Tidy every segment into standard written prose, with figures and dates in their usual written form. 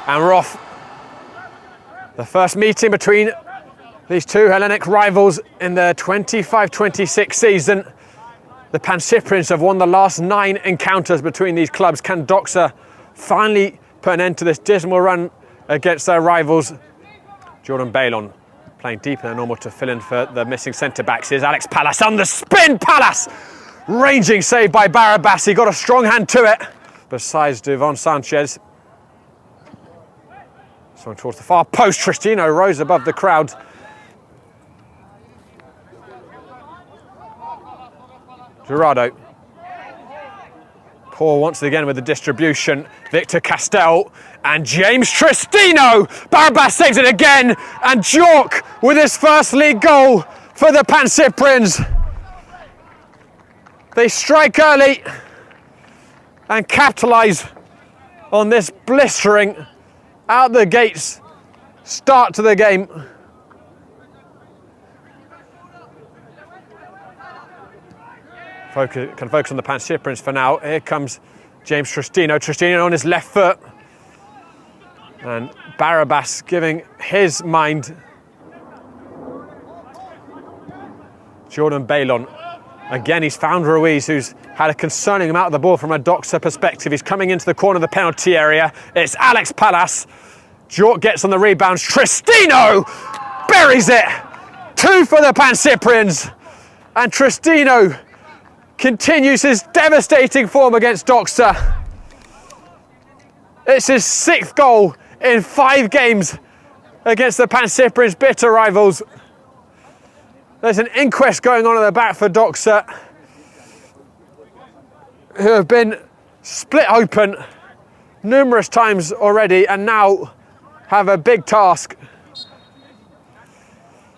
And we're off. The first meeting between these two Hellenic rivals in the 25-26 season. The Pancyprians have won the last 9 encounters between these clubs. Can Doxa finally put an end to this dismal run against their rivals? Jordan Bailon playing deeper than normal to fill in for the missing centre-backs. Here's Alex Pallas on the spin. Pallas! Ranging save by Barabas. He got a strong hand to it. Besides Duvon Sanchez. Swung towards the far post. Tristino rose above the crowd. Gerardo. Poor once again with the distribution. Victor Castell and James Tristino. Barabas saves it again. And Jork with his first league goal for the Pancyprians. They strike early and capitalise on this blistering out the gates start to the game. Can focus on the Pancyprians for now. Here comes James Tristino. Tristino on his left foot. And Barabas giving his mind. Jordan Bailon. Again, he's found Ruiz, who's had a concerning amount of the ball from a Doxa perspective. He's coming into the corner of the penalty area. It's Alex Pallas. Jork gets on the rebounds. Tristino buries it. 2 for the Pancyprians. And Tristino continues his devastating form against Doxa. It's his 6th goal in 5 games against the Pancyprians' bitter rivals. There's an inquest going on at the back for Doxa, who have been split open numerous times already and now have a big task.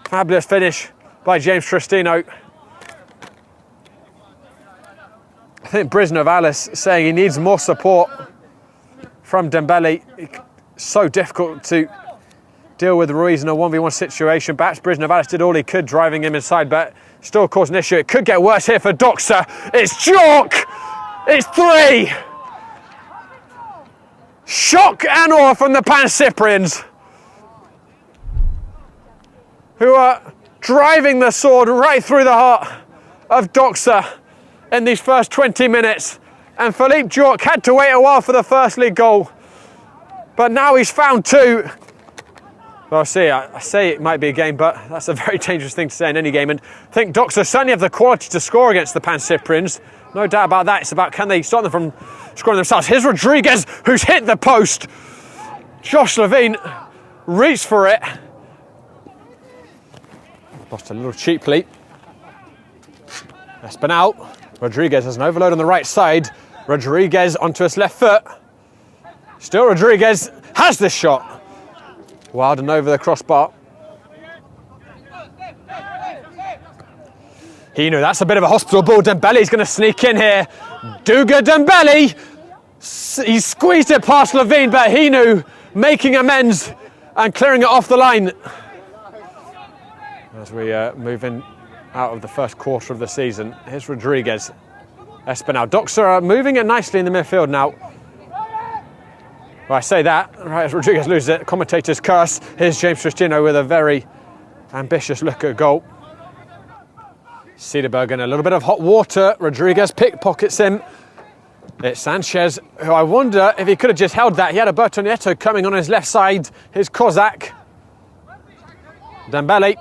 Fabulous finish by James Tristino. I think Brisnovalis saying he needs more support from Dembele. So difficult to deal with Ruiz in a 1v1 situation. Perhaps Brisnovalis did all he could driving him inside, but still caused an issue. It could get worse here for Doxa. It's Jork! It's 3! Shock and awe from the Pancyprians, who are driving the sword right through the heart of Doxa in these first 20 minutes. And Philippe Jork had to wait a while for the first league goal, but now he's found 2. Well, I say it might be a game, but that's a very dangerous thing to say in any game. And I think Doxa certainly have the quality to score against the Pancyprians. No doubt about that. It's about, can they stop them from scoring themselves? Here's Rodriguez, who's hit the post. Josh Levine reached for it. Lost a little cheaply. Espinal. Rodriguez has an overload on the right side. Rodriguez onto his left foot. Still Rodriguez has this shot. Wild and over the crossbar. He knew that's a bit of a hospital ball. Dembele's going to sneak in here. Duga Dembele. He squeezed it past Levine, but he knew, making amends and clearing it off the line. As we move in out of the first quarter of the season, here's Rodriguez. Espinal. Doxa are moving it nicely in the midfield now. Well, I say that, right as Rodriguez loses it, commentators curse. Here's James Tristino with a very ambitious look at goal. Cederberg in a little bit of hot water. Rodriguez pickpockets him. It's Sanchez, who I wonder if he could have just held that. He had Alberto Nieto coming on his left side. Here's Kozak. Dembele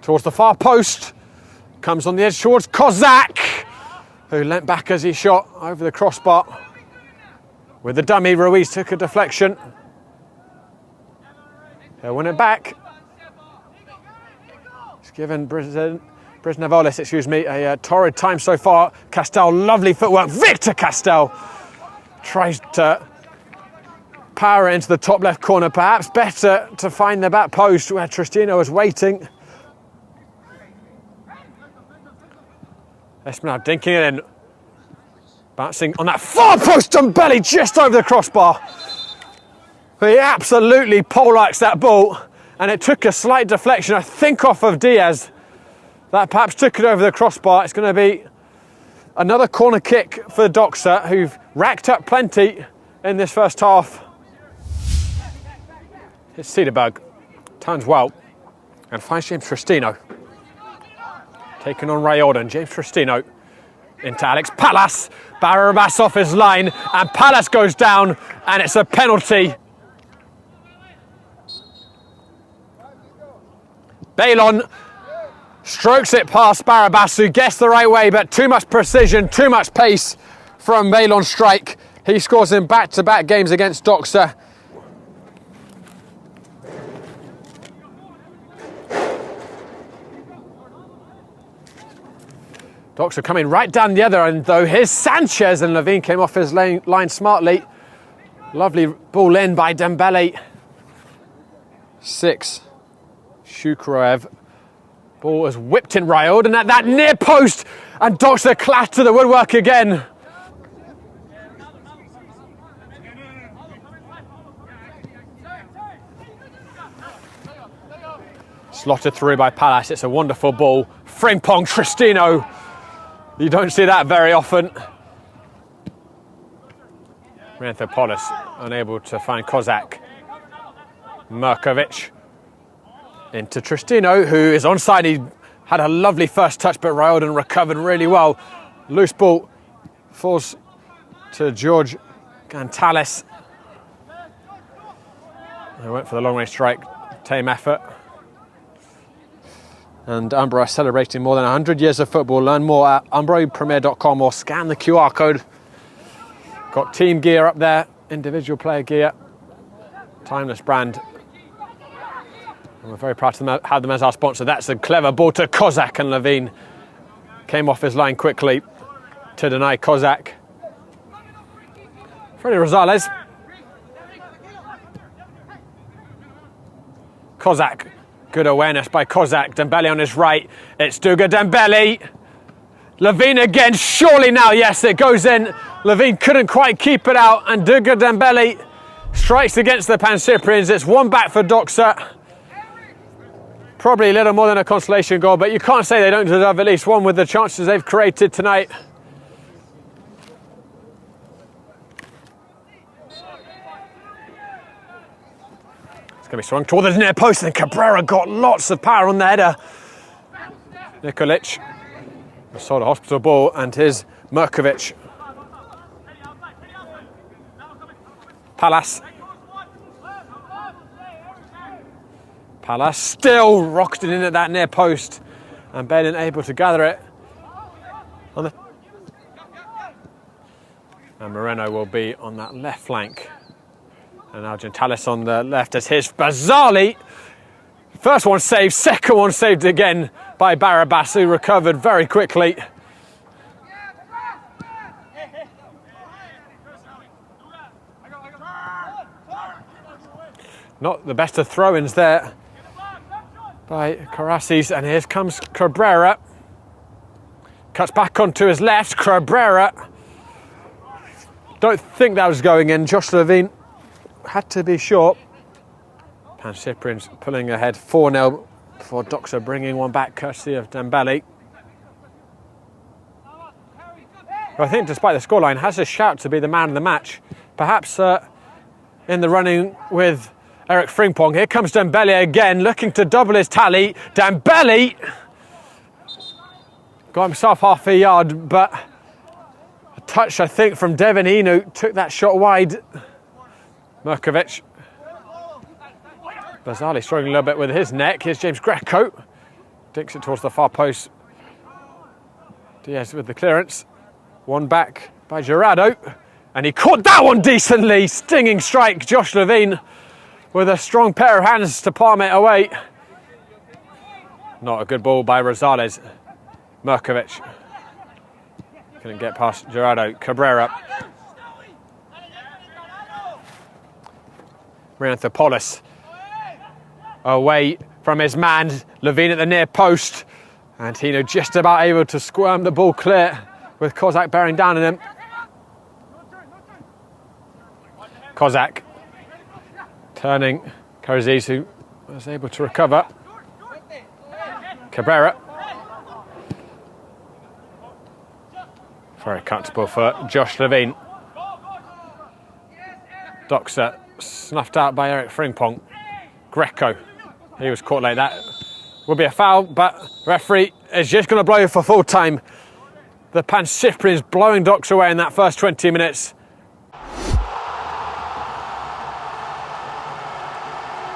towards the far post. Comes on the edge towards Kozak, who leant back as he shot over the crossbar. With the dummy, Ruiz took a deflection. He'll win it back. He's given Brisnovalis, a torrid time so far. Castell, lovely footwork. Victor Castell tries to power it into the top left corner. Perhaps better to find the back post where Tristino was waiting. Espinal dinking it in. Bouncing on that far post, Dembele just over the crossbar. But he absolutely poleaxed that ball, and it took a slight deflection, I think, off of Diaz. That perhaps took it over the crossbar. It's going to be another corner kick for Doxa, who've racked up plenty in this first half. It's Cederberg, turns well, and finds James Tristino. Taking on Rayoden, James Tristino into Alex Pallas. Barabas off his line, and Pallas goes down, and it's a penalty. Bailon strokes it past Barabas, who gets the right way, but too much precision, too much pace from Bailon's strike. He scores in back-to-back games against Doxa. Doxa coming right down the other end though. Here's Sanchez, and Levine came off his line smartly. Lovely ball in by Dembele. 6. Shukroev. Ball was whipped in Rayoden at that near post, and Doxa clashed to the woodwork again. Slotted through by Pallas. It's a wonderful ball. Frimpong, Tristino. You don't see that very often. Metropolitan unable to find Kozak. Merkovic into Tristino, who is onside. He had a lovely first touch, but Rayoden recovered really well. Loose ball falls to George Gantales. They went for the long range strike. Tame effort. And Umbro are celebrating more than 100 years of football. Learn more at umbropremier.com or scan the QR code. Got team gear up there, individual player gear, timeless brand. And we're very proud to have them as our sponsor. That's a clever ball to Kozak, and Levine came off his line quickly to deny Kozak. Freddy Rosales. Kozak. Good awareness by Kozak. Dembele on his right. It's Duga Dembele. Levine again. Surely now. Yes, it goes in. Levine couldn't quite keep it out. And Duga Dembele strikes against the Pancyprians. It's one back for Doxa. Probably a little more than a consolation goal, but you can't say they don't deserve at least one with the chances they've created tonight. It's going to be swung toward the near post, and Cabrera got lots of power on the header. Nikolic saw the hospital ball, and here's Merkovic. Pallas. Pallas still rocketed in at that near post, and Bailon able to gather it. And Moreno will be on that left flank. And now Gentalis on the left as his Bazali. First one saved, second one saved again by Barabas, who recovered very quickly. Not the best of throw-ins there by Karasis, and here comes Cabrera. Cuts back onto his left, Cabrera. Don't think that was going in. Josh Levine had to be short. Pancyprian's pulling ahead 4-0 before Doxa bringing one back courtesy of Dembele. I think despite the scoreline, has a shout to be the man of the match. Perhaps in the running with Eric Frimpong. Here comes Dembele again, looking to double his tally. Dembele got himself half a yard, but a touch, I think, from Devin Inu took that shot wide. Merkovic. Bazali struggling a little bit with his neck. Here's James Greco. Dinks it towards the far post. Diaz with the clearance. One back by Gerardo. And he caught that one decently. Stinging strike. Josh Levine with a strong pair of hands to palm it away. Not a good ball by Rosales. Merkovic. Couldn't get past Gerardo. Cabrera. Metropolitan away from his man. Levine at the near post. And Tino just about able to squirm the ball clear with Kozak bearing down on him. Kozak turning. Karazis, who was able to recover. Cabrera. Very comfortable for Josh Levine. Doxa snuffed out by Eric Frimpong. Greco. He was caught like that. Will be a foul, but referee is just going to blow for full time. The Pancyprians blowing Doxa away in that first 20 minutes.